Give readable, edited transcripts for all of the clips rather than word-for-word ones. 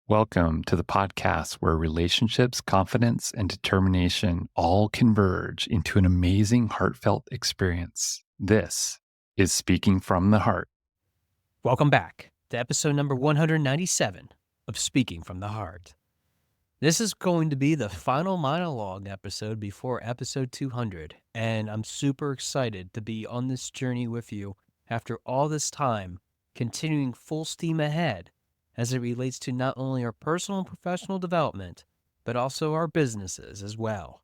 Welcome to the podcast where relationships, confidence, and determination all converge into an amazing, heartfelt experience. This is Speaking from the Heart. Welcome back to episode number 197 of Speaking from the Heart. This is going to be the final monologue episode before episode 200, and I'm super excited to be on this journey with you after all this time, continuing full steam ahead as it relates to not only our personal and professional development, but also our businesses as well.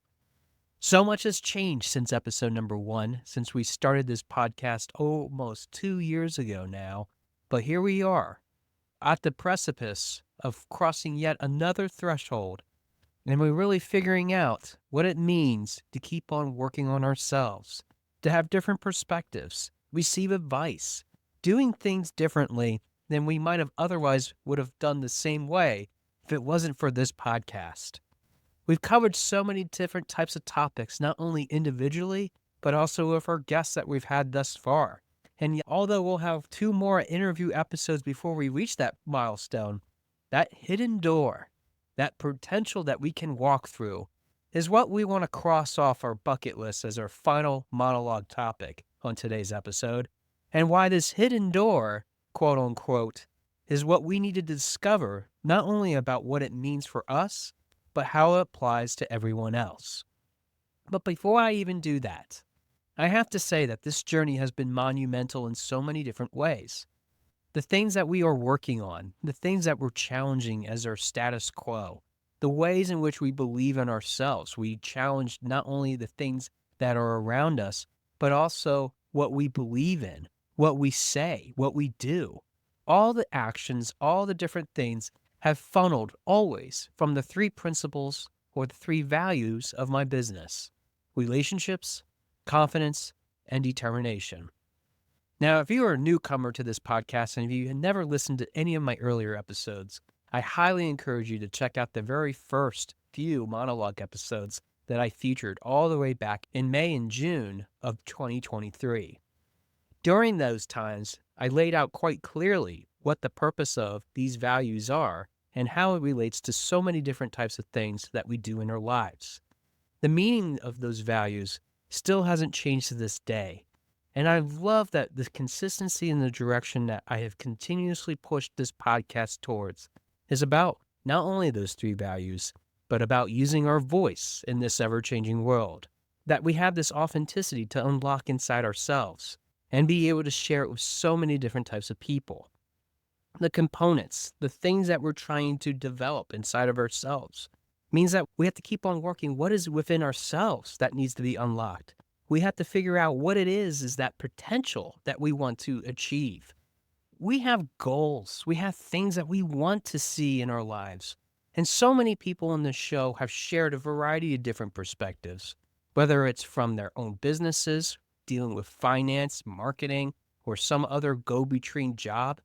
So much has changed since episode number 1, since we started this podcast almost 2 years ago now, but here we are at the precipice of crossing yet another threshold, and we're really figuring out what it means to keep on working on ourselves, to have different perspectives, receive advice, doing things differently than we might have otherwise would have done the same way if it wasn't for this podcast. We've covered so many different types of topics, not only individually, but also with our guests that we've had thus far. And although we'll have 2 more interview episodes before we reach that milestone, that hidden door, that potential that we can walk through, is what we want to cross off our bucket list as our final monologue topic on today's episode, and why this hidden door, quote unquote, is what we need to discover not only about what it means for us, but how it applies to everyone else. But before I even do that, I have to say that this journey has been monumental in so many different ways. The things that we are working on, the things that we're challenging as our status quo, the ways in which we believe in ourselves. We challenge not only the things that are around us, but also what we believe in, what we say, what we do. All the actions, all the different things have funneled always from the 3 principles or the 3 values of my business: relationships, confidence, and determination. Now, if you are a newcomer to this podcast and if you had never listened to any of my earlier episodes, I highly encourage you to check out the very first few monologue episodes that I featured all the way back in May and June of 2023. During those times, I laid out quite clearly what the purpose of these values are and how it relates to so many different types of things that we do in our lives. The meaning of those values still hasn't changed to this day. And I love that the consistency in the direction that I have continuously pushed this podcast towards is about not only those 3 values, but about using our voice in this ever-changing world. That we have this authenticity to unlock inside ourselves and be able to share it with so many different types of people. The components, the things that we're trying to develop inside of ourselves, means that we have to keep on working what is within ourselves that needs to be unlocked. We have to figure out what it is that potential that we want to achieve. We have goals. We have things that we want to see in our lives. And so many people on this show have shared a variety of different perspectives, whether it's from their own businesses, dealing with finance, marketing, or some other go-between job.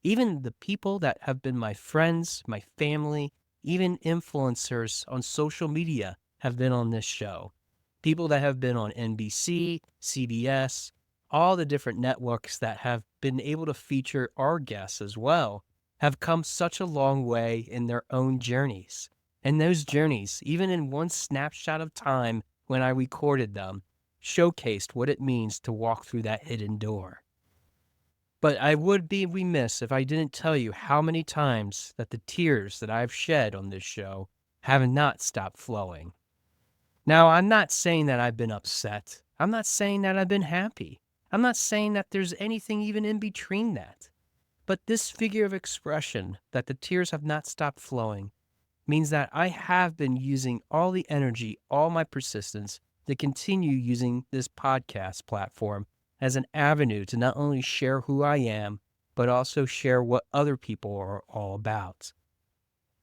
Even the people that have been my friends, my family, even influencers on social media have been on this show. People that have been on NBC, CBS, all the different networks that have been able to feature our guests as well have come such a long way in their own journeys. And those journeys, even in one snapshot of time when I recorded them, showcased what it means to walk through that hidden door. But I would be remiss if I didn't tell you how many times that the tears that I've shed on this show have not stopped flowing. Now, I'm not saying that I've been upset. I'm not saying that I've been happy. I'm not saying that there's anything even in between that. But this figure of expression, that the tears have not stopped flowing, means that I have been using all the energy, all my persistence to continue using this podcast platform as an avenue to not only share who I am, but also share what other people are all about.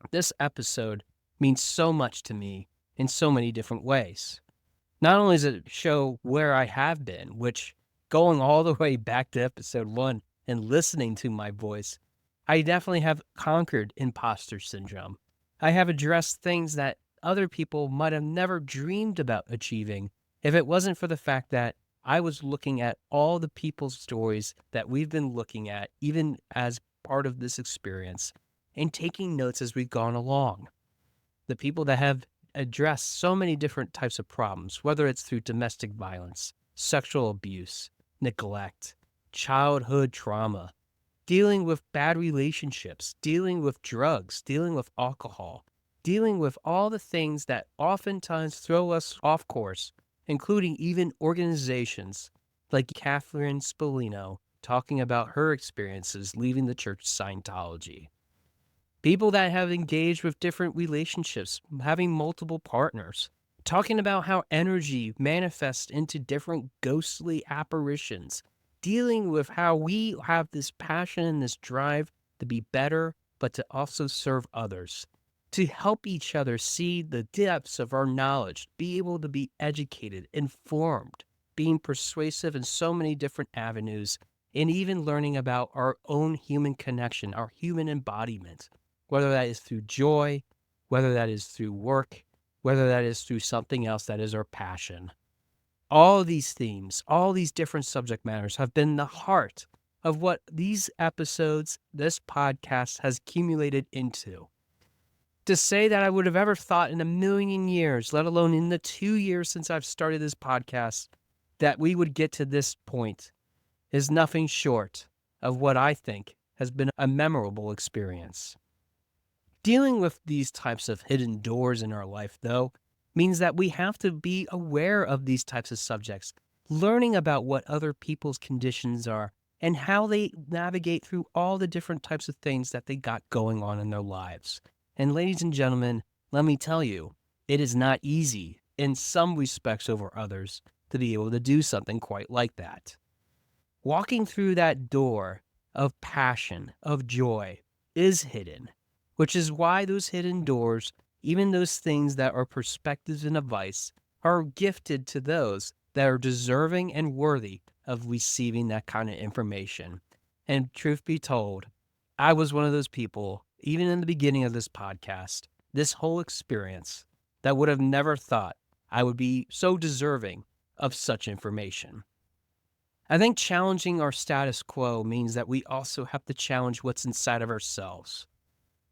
This episode means so much to me in so many different ways. Not only does it show where I have been, which going all the way back to episode 1 and listening to my voice, I definitely have conquered imposter syndrome. I have addressed things that other people might have never dreamed about achieving if it wasn't for the fact that I was looking at all the people's stories that we've been looking at, even as part of this experience, and taking notes as we've gone along. The people that have addressed so many different types of problems, whether it's through domestic violence, sexual abuse, neglect, childhood trauma, dealing with bad relationships, dealing with drugs, dealing with alcohol, dealing with all the things that oftentimes throw us off course, including even organizations like Catherine Spallino talking about her experiences leaving the Church of Scientology. People that have engaged with different relationships, having multiple partners, talking about how energy manifests into different ghostly apparitions, dealing with how we have this passion and this drive to be better, but to also serve others, to help each other see the depths of our knowledge, be able to be educated, informed, being persuasive in so many different avenues, and even learning about our own human connection, our human embodiment, whether that is through joy, whether that is through work, whether that is through something else that is our passion. All of these themes, all these different subject matters have been the heart of what these episodes, this podcast has accumulated into. To say that I would have ever thought in a million years, let alone in the 2 years since I've started this podcast, that we would get to this point is nothing short of what I think has been a memorable experience. Dealing with these types of hidden doors in our life, though, means that we have to be aware of these types of subjects, learning about what other people's conditions are and how they navigate through all the different types of things that they got going on in their lives. And ladies and gentlemen, let me tell you, it is not easy in some respects over others to be able to do something quite like that. Walking through that door of passion, of joy, is hidden, which is why those hidden doors, even those things that are perspectives and advice, are gifted to those that are deserving and worthy of receiving that kind of information. And truth be told, I was one of those people, even in the beginning of this podcast, this whole experience, that would have never thought I would be so deserving of such information. I think challenging our status quo means that we also have to challenge what's inside of ourselves.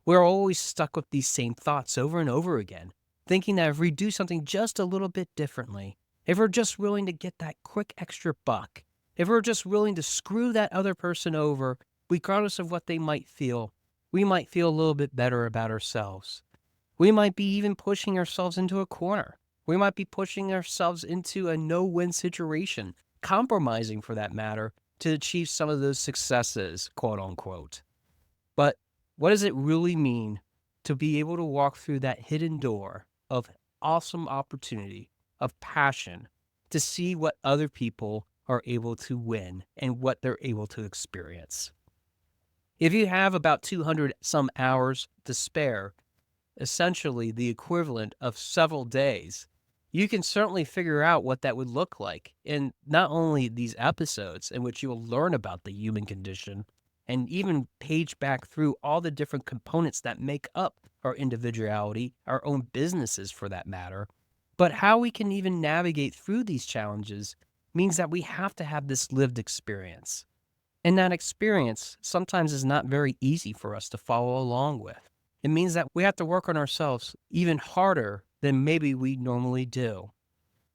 We're always stuck with these same thoughts over and over again, thinking that if we do something just a little bit differently, if we're just willing to get that quick extra buck, if we're just willing to screw that other person over, regardless of what they might feel, we might feel a little bit better about ourselves. We might be even pushing ourselves into a corner. We might be pushing ourselves into a no-win situation, compromising for that matter, to achieve some of those successes, quote unquote. But what does it really mean to be able to walk through that hidden door of awesome opportunity, of passion, to see what other people are able to win and what they're able to experience? If you have about 200 some hours to spare, essentially the equivalent of several days, you can certainly figure out what that would look like in not only these episodes in which you'll learn about the human condition and even page back through all the different components that make up our individuality, our own businesses for that matter, but how we can even navigate through these challenges means that we have to have this lived experience. And that experience sometimes is not very easy for us to follow along with. It means that we have to work on ourselves even harder than maybe we normally do.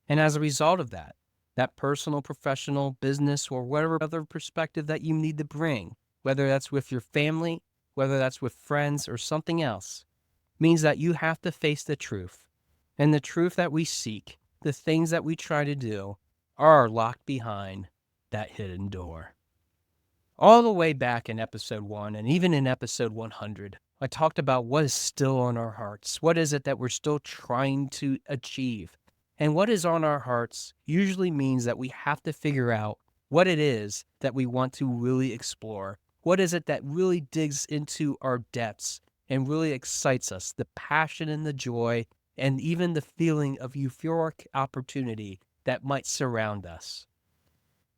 And as a result of that, that personal, professional, business, or whatever other perspective that you need to bring, whether that's with your family, whether that's with friends or something else, means that you have to face the truth. And the truth that we seek, the things that we try to do, are locked behind that hidden door. All the way back in episode 1 and even in episode 100, I talked about what is still on our hearts. What is it that we're still trying to achieve? And what is on our hearts usually means that we have to figure out what it is that we want to really explore. What is it that really digs into our depths and really excites us? The passion and the joy and even the feeling of euphoric opportunity that might surround us.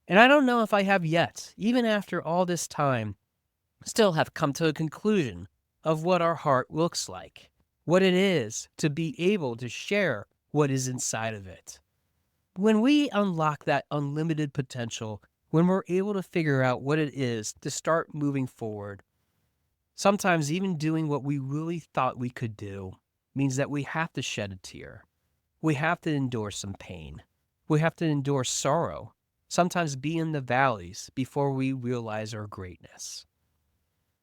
And I don't know if I have yet, even after all this time, still have come to a conclusion of what our heart looks like, what it is to be able to share what is inside of it. When we unlock that unlimited potential, when we're able to figure out what it is to start moving forward, Sometimes even doing what we really thought we could do means that we have to shed a tear. We have to endure some pain. We have to endure sorrow, sometimes be in the valleys before we realize our greatness.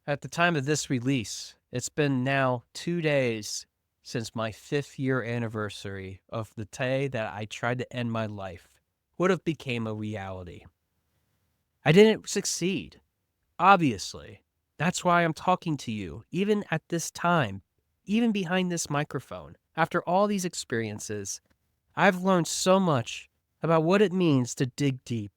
At the time of this release, it's been now 2 days since my 5th year anniversary of the day that I tried to end my life would have became a reality. I didn't succeed, obviously. That's why I'm talking to you, even at this time, even behind this microphone. After all these experiences, I've learned so much about what it means to dig deep,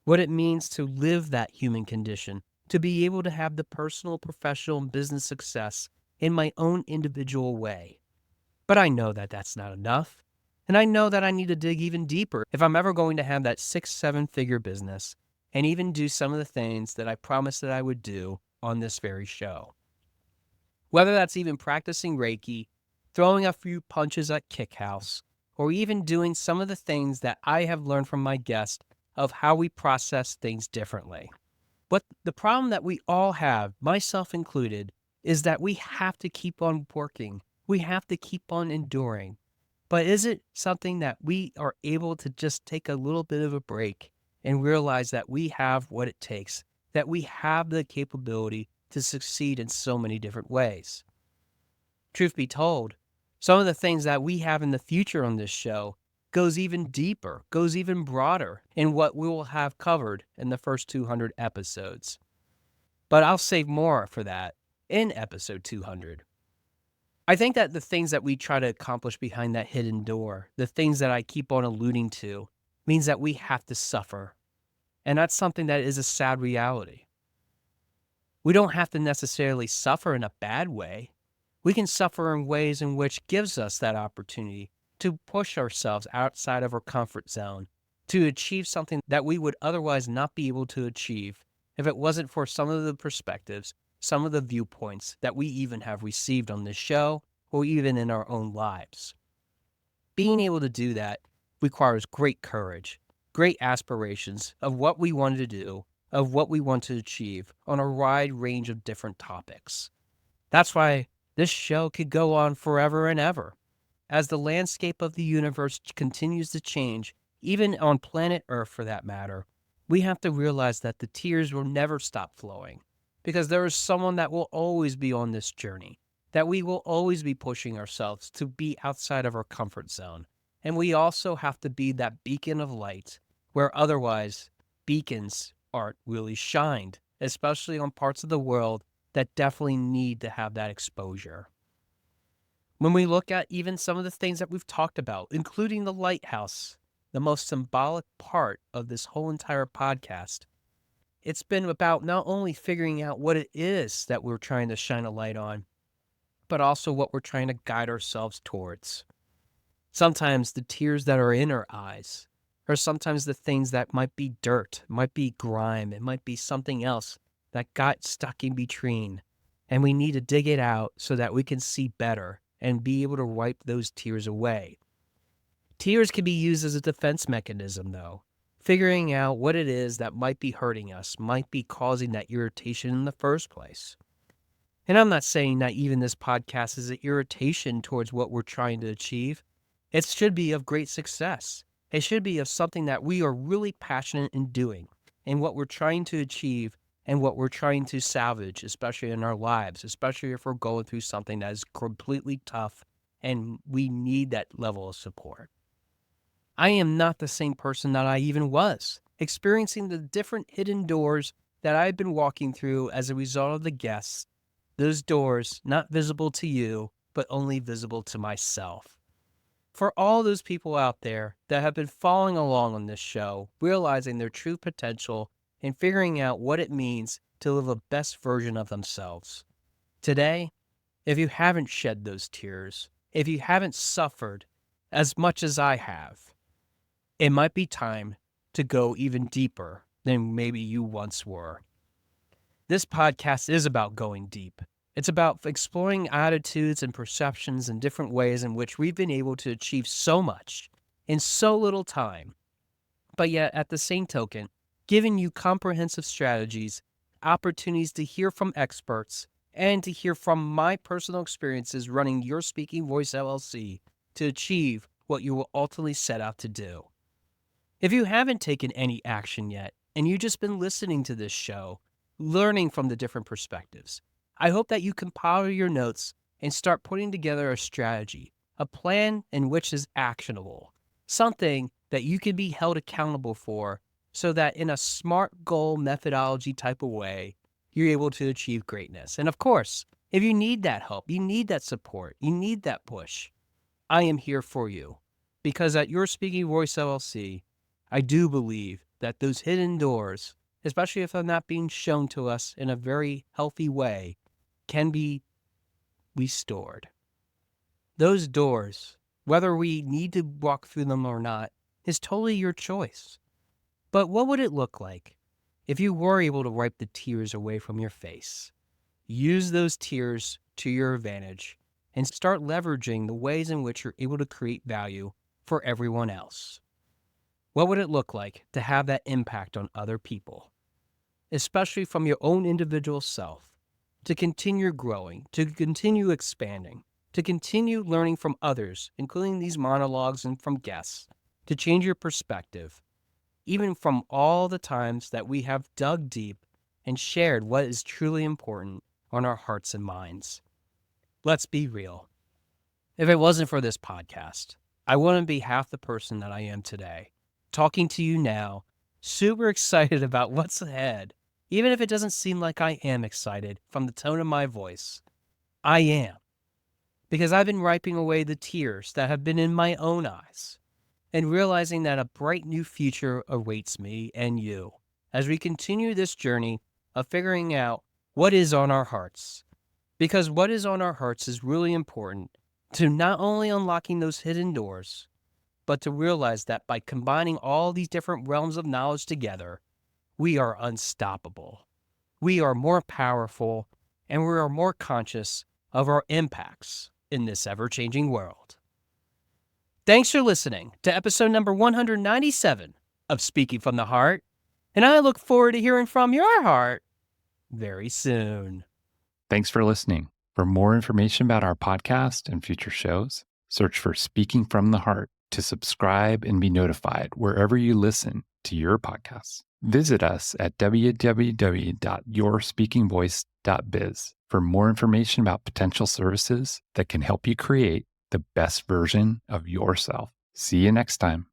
what it means to live that human condition, to be able to have the personal, professional, and business success in my own individual way. But I know that that's not enough. And I know that I need to dig even deeper if I'm ever going to have that 6, 7 figure business and even do some of the things that I promised that I would do on this very show. Whether that's even practicing Reiki, throwing a few punches at Kick House, or even doing some of the things that I have learned from my guest of how we process things differently. But the problem that we all have, myself included, is that we have to keep on working. We have to keep on enduring. But is it something that we are able to just take a little bit of a break and realize that we have what it takes, that we have the capability to succeed in so many different ways? Truth be told, some of the things that we have in the future on this show goes even deeper, goes even broader in what we will have covered in the first 200 episodes. But I'll save more for that in episode 200. I think that the things that we try to accomplish behind that hidden door, the things that I keep on alluding to, means that we have to suffer. And that's something that is a sad reality. We don't have to necessarily suffer in a bad way. We can suffer in ways in which gives us that opportunity to push ourselves outside of our comfort zone, to achieve something that we would otherwise not be able to achieve if it wasn't for some of the perspectives, some of the viewpoints that we even have received on this show or even in our own lives. Being able to do that requires great courage, great aspirations of what we want to do, of what we want to achieve on a wide range of different topics. That's why this show could go on forever and ever. As the landscape of the universe continues to change, even on planet Earth for that matter, we have to realize that the tears will never stop flowing because there is someone that will always be on this journey, that we will always be pushing ourselves to be outside of our comfort zone. And we also have to be that beacon of light where otherwise beacons aren't really shined, especially on parts of the world that definitely need to have that exposure. When we look at even some of the things that we've talked about, including the lighthouse, the most symbolic part of this whole entire podcast, it's been about not only figuring out what it is that we're trying to shine a light on, but also what we're trying to guide ourselves towards. Sometimes the tears that are in our eyes, or sometimes the things that might be dirt, might be grime, it might be something else that got stuck in between, and we need to dig it out so that we can see better and be able to wipe those tears away. Tears can be used as a defense mechanism, though. Figuring out what it is that might be hurting us, might be causing that irritation in the first place. And I'm not saying that even this podcast is an irritation towards what we're trying to achieve. It should be of great success. It should be of something that we are really passionate in doing and what we're trying to achieve and what we're trying to salvage, especially in our lives, especially if we're going through something that is completely tough and we need that level of support. I am not the same person that I even was, experiencing the different hidden doors that I've been walking through as a result of the guests, those doors not visible to you, but only visible to myself. For all those people out there that have been following along on this show, realizing their true potential and figuring out what it means to live a best version of themselves. Today, if you haven't shed those tears, if you haven't suffered as much as I have, it might be time to go even deeper than maybe you once were. This podcast is about going deep. It's about exploring attitudes and perceptions and different ways in which we've been able to achieve so much in so little time, but yet at the same token, giving you comprehensive strategies, opportunities to hear from experts, and to hear from my personal experiences running Your Speaking Voice LLC to achieve what you will ultimately set out to do. If you haven't taken any action yet, and you've just been listening to this show, learning from the different perspectives, I hope that you compile your notes and start putting together a strategy, a plan in which is actionable, something that you can be held accountable for so that in a SMART goal methodology type of way, you're able to achieve greatness. And of course, if you need that help, you need that support, you need that push, I am here for you. Because at Your Speaking Voice LLC, I do believe that those hidden doors, especially if they're not being shown to us in a very healthy way, can be restored. Those doors, whether we need to walk through them or not, is totally your choice. But what would it look like if you were able to wipe the tears away from your face? Use those tears to your advantage and start leveraging the ways in which you're able to create value for everyone else. What would it look like to have that impact on other people, especially from your own individual self, to continue growing, to continue expanding, to continue learning from others, including these monologues and from guests, to change your perspective, even from all the times that we have dug deep and shared what is truly important on our hearts and minds. Let's be real. If it wasn't for this podcast, I wouldn't be half the person that I am today. Talking to you now, super excited about what's ahead. Even if it doesn't seem like I am excited from the tone of my voice, I am. Because I've been wiping away the tears that have been in my own eyes and realizing that a bright new future awaits me and you as we continue this journey of figuring out what is on our hearts. Because what is on our hearts is really important to not only unlocking those hidden doors, but to realize that by combining all these different realms of knowledge together, we are unstoppable. We are more powerful, and we are more conscious of our impacts in this ever-changing world. Thanks for listening to episode number 197 of Speaking from the Heart, and I look forward to hearing from your heart very soon. Thanks for listening. For more information about our podcast and future shows, search for Speaking from the Heart to subscribe and be notified wherever you listen to your podcasts. Visit us at www.yourspeakingvoice.biz for more information about potential services that can help you create the best version of yourself. See you next time.